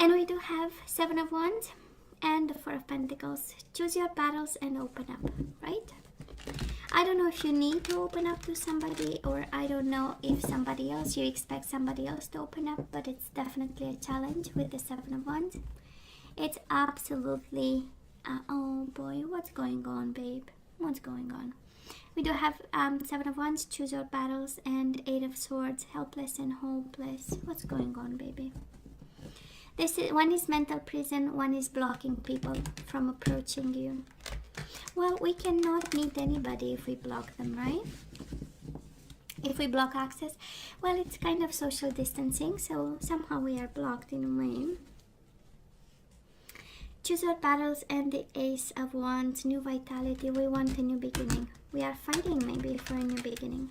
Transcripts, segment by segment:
And we do have Seven of Wands and the Four of Pentacles. Choose your battles and open up, right? I don't know if you need to open up to somebody, or I don't know if somebody else, you expect somebody else to open up, but it's definitely a challenge with the Seven of Wands. It's absolutely, oh boy, what's going on, babe? What's going on? We do have Seven of Wands, choose your battles, and Eight of Swords, helpless and hopeless. What's going on, baby? One is mental prison, one is blocking people from approaching you. Well, we cannot meet anybody if we block them, right? If we block access, well, it's kind of social distancing, so somehow we are blocked in a way. Choose your battles and the Ace of Wands, new vitality. We want a new beginning. We are fighting maybe for a new beginning,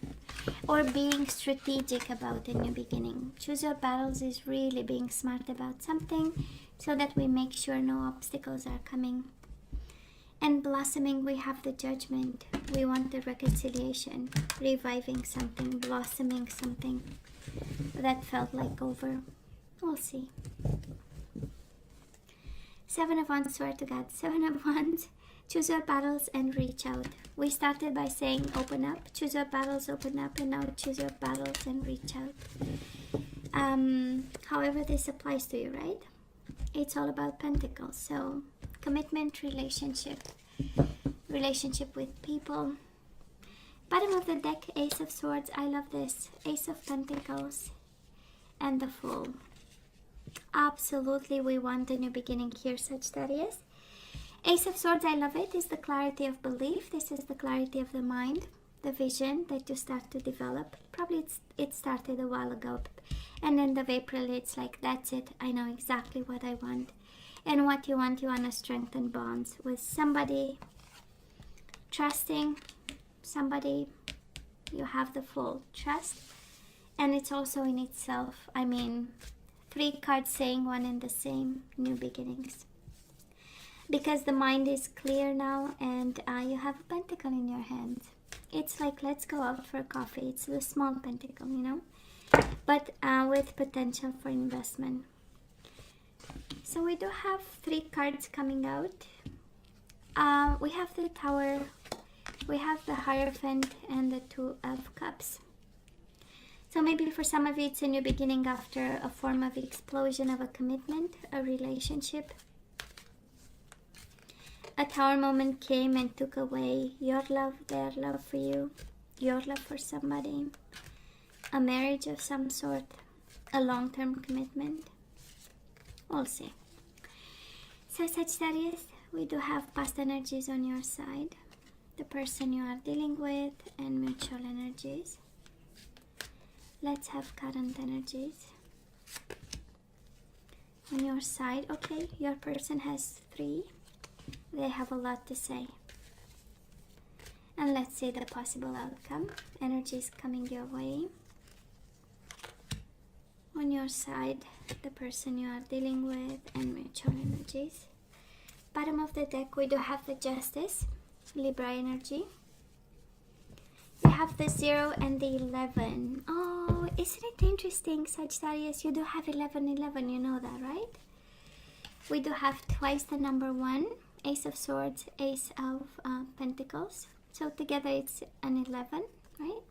or being strategic about a new beginning. Choose your battles is really being smart about something so that we make sure no obstacles are coming. And blossoming, we have the Judgment. We want the reconciliation, reviving something, blossoming something that felt like over. We'll see. Seven of Wands, swear to God. Seven of Wands, choose your battles and reach out. We started by saying open up, choose your battles, open up, and now choose your battles and reach out. However this applies to you, right? It's all about Pentacles, so commitment, relationship with people. Bottom of the deck, Ace of Swords. I love this. Ace of Pentacles and the Fool. Absolutely, we want a new beginning here, Sagittarius. Ace of Swords, I love it. Is the clarity of belief. This is the clarity of the mind, the vision that you start to develop. Probably it started a while ago, and end of April it's like, that's it, I know exactly what I want. And what you want to strengthen bonds with somebody, trusting somebody. You have the full trust, and it's also in itself, I mean, 3 cards saying one and the same, new beginnings. Because the mind is clear now, and you have a pentacle in your hand. It's like, let's go out for coffee. It's the small pentacle, you know, but with potential for investment. So we do have 3 cards coming out. We have the Tower, we have the Hierophant, and the Two of Cups. So maybe for some of you it's a new beginning after a form of explosion of a commitment, a relationship. A Tower moment came and took away your love, their love for you, your love for somebody, a marriage of some sort, a long-term commitment. We'll see. So Sagittarius, we do have past energies on your side, the person you are dealing with, and mutual energies. Let's have current energies on your side. Okay, your person has 3. They have a lot to say. And let's see the possible outcome. Energies coming your way. On your side, the person you are dealing with, and mutual energies. Bottom of the deck, we do have the Justice, Libra energy. We have the 0 and the 11. Oh, isn't it interesting, Sagittarius? You do have 11, 11, you know that, right? We do have twice the number 1, Ace of Swords, Ace of Pentacles. So together it's an 11, right?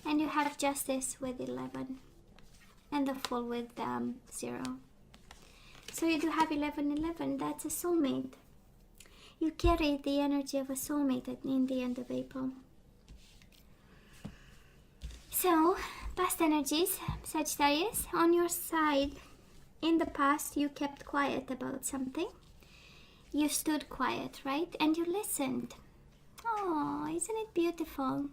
And you have Justice with 11. And the Fool with 0. So you do have 11, 11. That's a soulmate. You carry the energy of a soulmate in the end of April. So, past energies, Sagittarius, on your side, in the past you kept quiet about something. You stood quiet, right? And you listened. Oh, isn't it beautiful?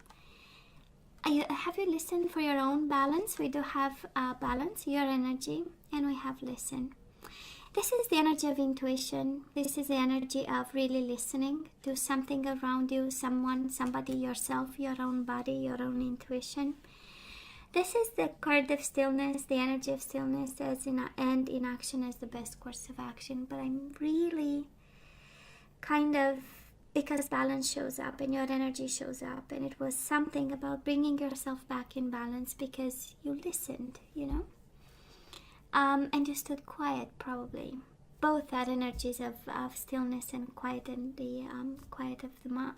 Have you listened for your own balance? We do have balance, your energy, and we have listen. This is the energy of intuition. This is the energy of really listening to something around you, someone, somebody, yourself, your own body, your own intuition. This is the card of stillness, the energy of stillness, and inaction as the best course of action. But I'm really kind of, because balance shows up and your energy shows up, and it was something about bringing yourself back in balance because you listened, you know. and you stood quiet, probably. Both are energies of stillness and quiet, and the quiet of the mind.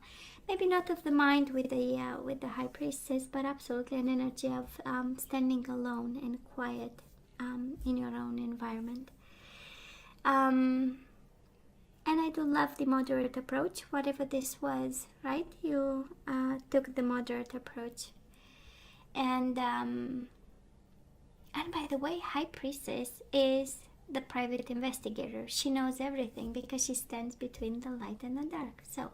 Maybe not of the mind with the High Priestess, but absolutely an energy of standing alone and quiet in your own environment. And I do love the moderate approach, whatever this was, right? You took the moderate approach. And by the way, High Priestess is the private investigator. She knows everything because she stands between the light and the dark. So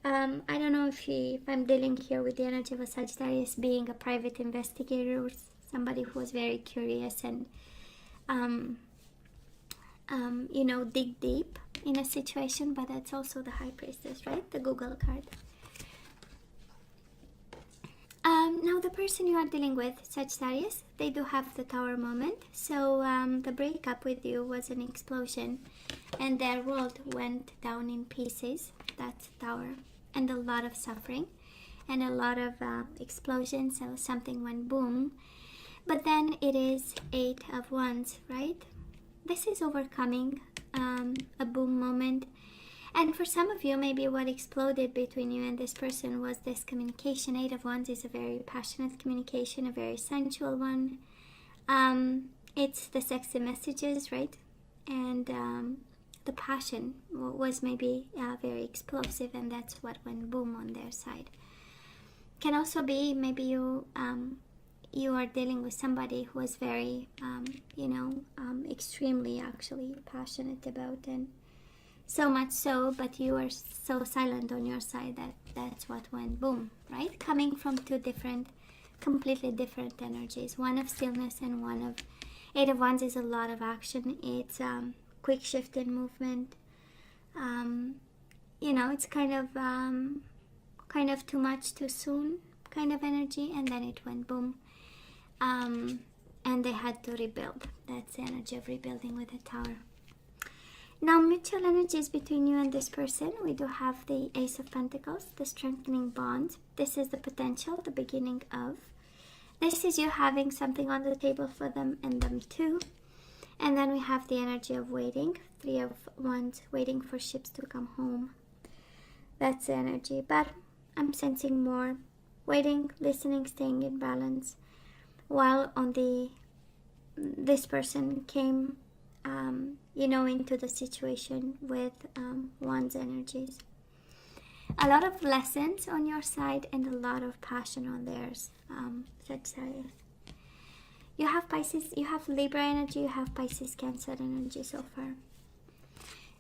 I don't know if I'm dealing here with the energy of a Sagittarius being a private investigator, or somebody who was very curious and you know, dig deep in a situation, but that's also the High Priestess, right? The Google card. Now the person you are dealing with, Sagittarius, they do have the Tower moment. So the breakup with you was an explosion and their world went down in pieces. That's Tower. And a lot of suffering and a lot of explosions. So something went boom. But then it is 8 of Wands, right? This is overcoming a boom moment. And for some of you, maybe what exploded between you and this person was this communication. 8 of Wands is a very passionate communication, a very sensual one. It's the sexy messages, right? And the passion was maybe very explosive, and that's what went boom on their side. Can also be maybe you are dealing with somebody who is very, extremely actually passionate about, and so much so, but you are so silent on your side that that's what went boom, right? Coming from two different, completely different energies. One of stillness and one of 8 of Wands is a lot of action. It's quick shift in movement. It's kind of too much too soon kind of energy, and then it went boom. And they had to rebuild. That's the energy of rebuilding with a Tower. Now, mutual energies between you and this person. We do have the Ace of Pentacles, the strengthening bond. This is the potential, the beginning of. This is you having something on the table for them and them too. And then we have the energy of waiting, 3 of Wands, waiting for ships to come home. That's the energy, but I'm sensing more waiting, listening, staying in balance. While on this person came into the situation with Wands energies. A lot of lessons on your side and a lot of passion on theirs, Sagittarius. You have Pisces, you have Libra energy, you have Pisces, Cancer energy so far.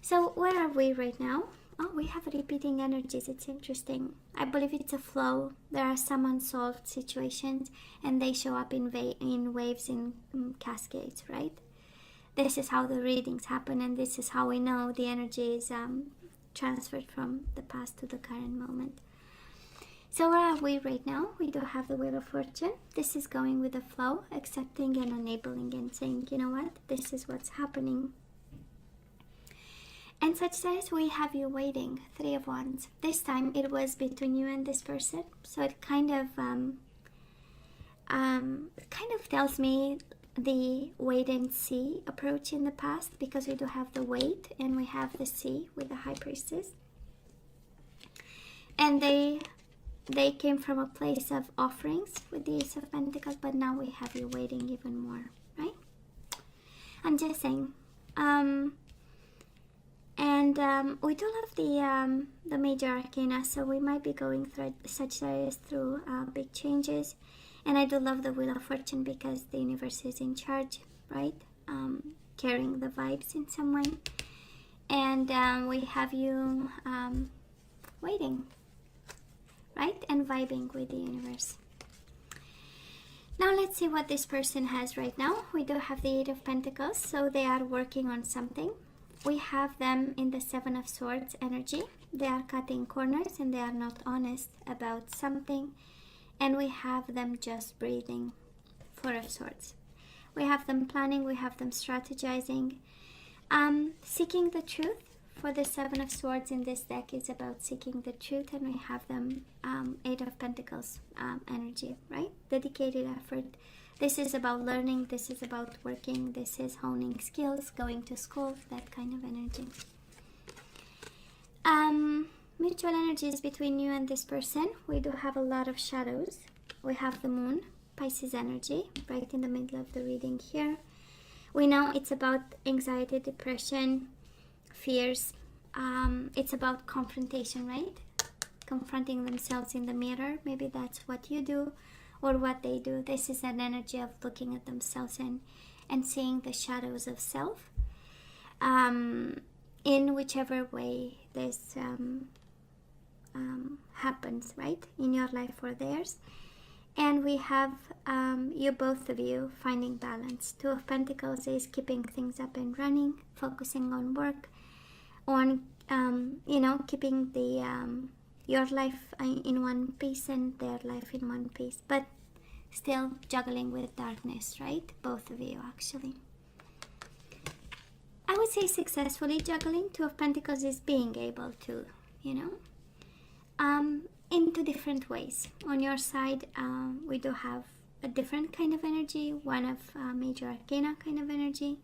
So where are we right now? Oh, we have repeating energies. It's interesting. I believe it's a flow. There are some unsolved situations and they show up in waves, in cascades, right? This is how the readings happen, and this is how we know the energy is transferred from the past to the current moment. So where are we right now? We do have the Wheel of Fortune. This is going with the flow, accepting and enabling and saying, you know what, this is what's happening. And Sagittarius, we have you waiting, 3 of Wands. This time it was between you and this person. So it kind of tells me the wait and see approach in the past, because we do have the wait and we have the see with the High Priestess. And they came from a place of offerings with the Ace of Pentacles, but now we have you waiting even more, right? I'm just saying. We do love the major arcana, so we might be going through Sagittarius through big changes. And I do love the Wheel of Fortune because the universe is in charge, right? Carrying the vibes in some way. And we have you waiting, right? And vibing with the universe. Now let's see what this person has right now. We do have the 8 of Pentacles, so they are working on something. We have them in the 7 of Swords energy. They are cutting corners and they are not honest about something. And we have them just breathing, 4 of Swords. We have them planning, we have them strategizing. Seeking the truth. For the 7 of Swords in this deck is about seeking the truth, and we have them 8 of Pentacles energy, right? Dedicated effort, This is about learning, this is about working, this is honing skills, going to school, that kind of energy. Mutual energies between you and this person. We do have a lot of shadows. We have the moon, Pisces energy, right in the middle of the reading here. We know it's about anxiety, depression, fears. It's about confrontation, right? Confronting themselves in the mirror. Maybe that's what you do or what they do. This is an energy of looking at themselves and seeing the shadows of self. In whichever way this happens, right? In your life or theirs. And we have you, both of you, finding balance. Two of Pentacles is keeping things up and running, focusing on work, on keeping the your life in one piece and their life in one piece, but still juggling with darkness, right? Both of you, actually. I would say successfully juggling. Two of Pentacles is being able to, into different ways. On your side, we do have a different kind of energy, one of major arcana kind of energy.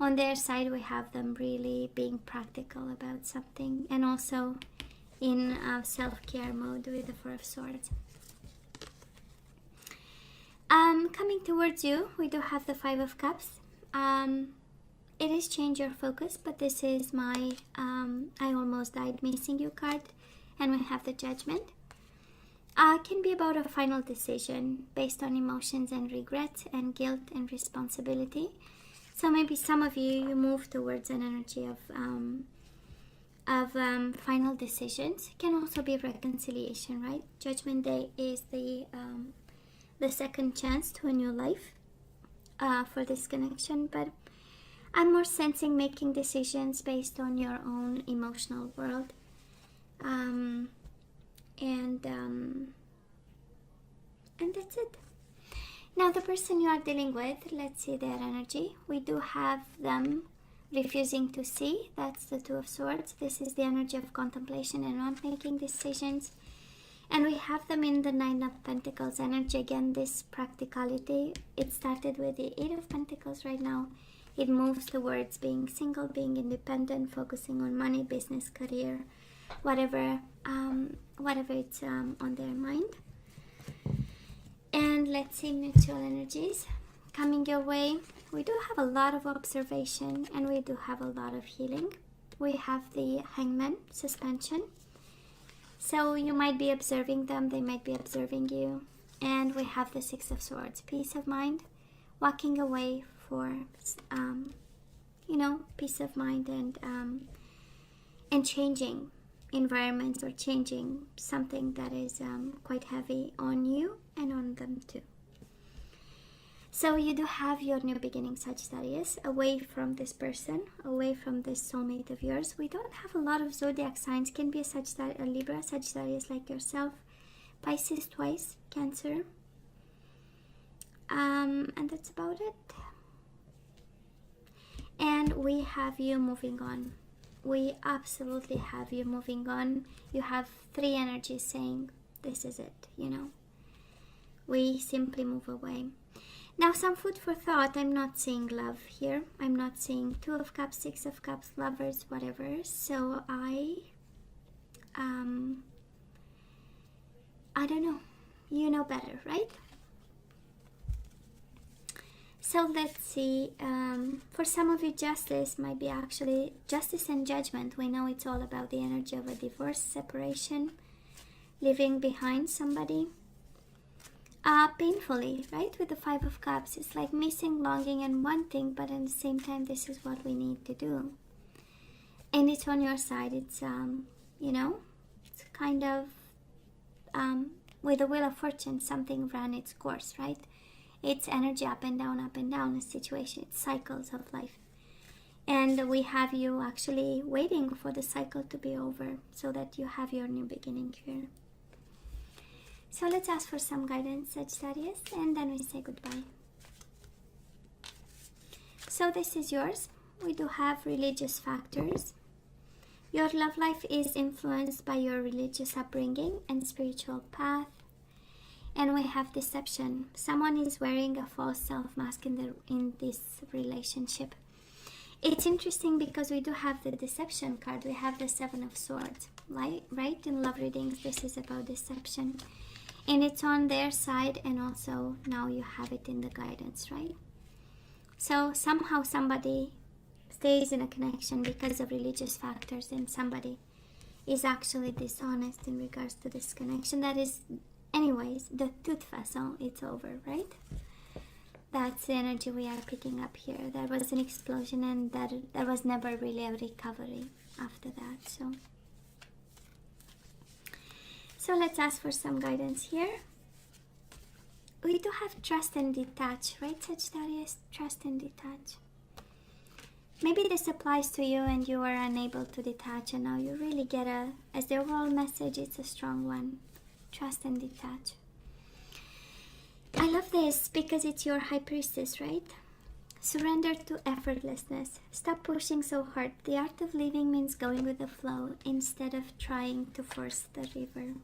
On their side, we have them really being practical about something, and also in self-care mode with the Four of Swords. Coming towards you, we do have the Five of Cups. It is change your focus, but this is my I almost died missing you card. And we have the Judgment. Can be about a final decision based on emotions and regrets and guilt and responsibility. So maybe some of you move towards an energy of final decisions. It can also be reconciliation, right? Judgment Day is the second chance to a new life for this connection, but I'm more sensing making decisions based on your own emotional world. And that's it. Now the person you are dealing with, let's see their energy. We do have them refusing to see. That's the Two of Swords. This is the energy of contemplation and not making decisions. And we have them in the Nine of Pentacles energy. Again, this practicality. It started with the Eight of Pentacles. Right now it moves towards being single, being independent, focusing on money, business, career, whatever it's on their mind. And let's see mutual energies coming your way. We do have a lot of observation and we do have a lot of healing. We have the Hangman, suspension. So you might be observing them, they might be observing you. And we have the Six of Swords, peace of mind, walking away for peace of mind and changing environments or changing something that is quite heavy on you and on them too. So you do have your new beginning, Sagittarius, away from this person, away from this soulmate of yours. We don't have a lot of zodiac signs. Can be a Libra, Sagittarius like yourself, Pisces twice, Cancer, and that's about it. And we have you moving on. We absolutely have you moving on. You have three energies saying this is it, we simply move away. Now some food for thought. I'm not seeing love here. I'm not seeing Two of Cups, Six of Cups, lovers, whatever. So I don't know. You know better, right? So let's see, for some of you, justice might be actually justice and judgment. We know it's all about the energy of a divorce, separation, leaving behind somebody. Painfully, right? With the Five of Cups, it's like missing, longing, and wanting, but at the same time, this is what we need to do. And it's on your side. It's, it's kind of, with the Wheel of Fortune, something ran its course, right? It's energy up and down, a situation. It's cycles of life. And we have you actually waiting for the cycle to be over so that you have your new beginning here. So let's ask for some guidance, Sagittarius, and then we say goodbye. So this is yours. We do have religious factors. Your love life is influenced by your religious upbringing and spiritual path. And we have deception. Someone is wearing a false self mask in this relationship. It's interesting because we do have the deception card. We have the Seven of Swords, right? In love readings, this is about deception. And it's on their side, and also now you have it in the guidance, right? So somehow somebody stays in a connection because of religious factors, and somebody is actually dishonest in regards to this connection. That is, anyways, the tooth vessel, it's over, right? That's the energy we are picking up here. There was an explosion, and there was never really a recovery after that. So let's ask for some guidance here. We do have trust and detach, right, Sagittarius? Trust and detach. Maybe this applies to you and you are unable to detach, and now you really get as the overall message, it's a strong one. Trust and detach. I love this because it's your High Priestess, right? Surrender to effortlessness. Stop pushing so hard. The art of living means going with the flow instead of trying to force the river.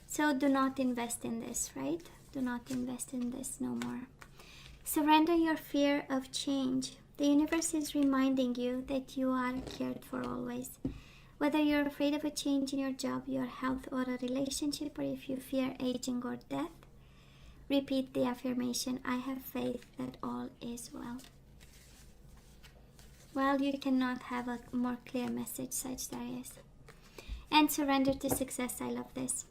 So do not invest in this, right? Do not invest in this no more. Surrender your fear of change. The universe is reminding you that you are cared for always. Whether you're afraid of a change in your job, your health, or a relationship, or if you fear aging or death, repeat the affirmation, I have faith that all is well. Well, you cannot have a more clear message, Sagittarius. And surrender to success. I love this.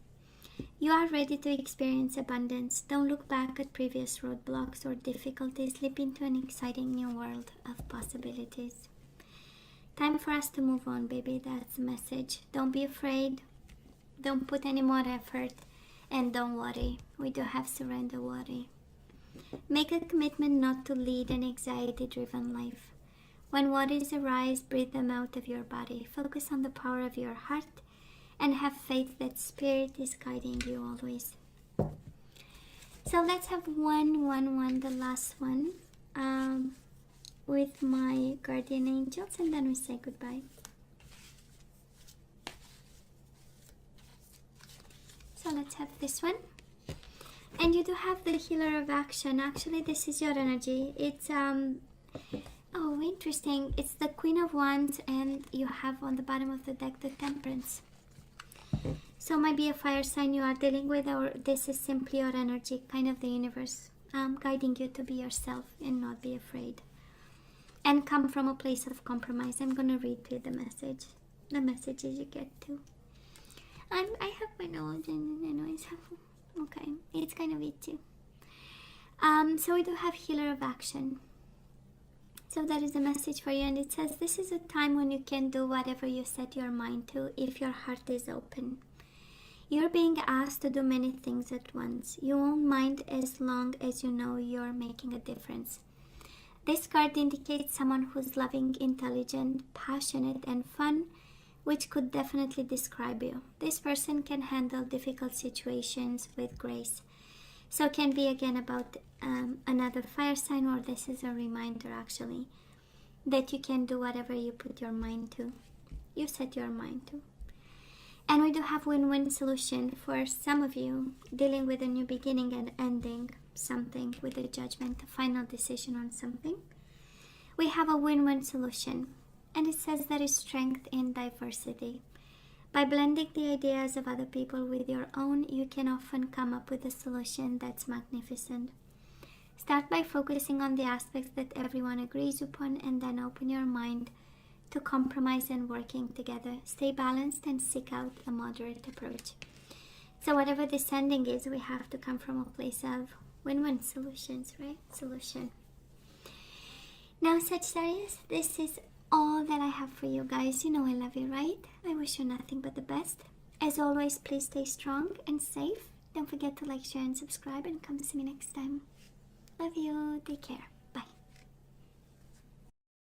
You are ready to experience abundance. Don't look back at previous roadblocks or difficulties. Leap into an exciting new world of possibilities. Time for us to move on, baby. That's the message. Don't be afraid. Don't put any more effort. And don't worry. We do have surrender worry. Make a commitment not to lead an anxiety-driven life. When worries arise, breathe them out of your body. Focus on the power of your heart and have faith that Spirit is guiding you always. So let's have the last one, with my guardian angels, and then we say goodbye. So let's have this one. And you do have the Healer of Action. Actually, this is your energy. It's, oh, interesting. It's the Queen of Wands, and you have on the bottom of the deck the Temperance. So might be a fire sign you are dealing with, or this is simply your energy, kind of the universe guiding you to be yourself and not be afraid. And come from a place of compromise. I'm going to read through the messages you get to. I have my nose and anyways, okay, it's kind of itchy. So we do have Healer of Action. So that is a message for you, and it says, this is a time when you can do whatever you set your mind to if your heart is open. You're being asked to do many things at once. You won't mind as long as you know you're making a difference. This card indicates someone who's loving, intelligent, passionate, and fun, which could definitely describe you. This person can handle difficult situations with grace. So it can be again about another fire sign, or this is a reminder actually that you can do whatever you put your mind to. You set your mind to. And we do have win-win solution for some of you dealing with a new beginning and ending something with a judgment, a final decision on something. We have a win-win solution, and it says there is strength in diversity. By blending the ideas of other people with your own, you can often come up with a solution that's magnificent. Start by focusing on the aspects that everyone agrees upon, and then open your mind to compromise and working together. Stay balanced and seek out a moderate approach. So whatever this ending is, we have to come from a place of win-win solutions, right? Solution. Now, Sagittarius, this is all that I have for you guys. You know I love you, right? I wish you nothing but the best. As always, please stay strong and safe. Don't forget to like, share, and subscribe, and come see me next time. Love you. Take care.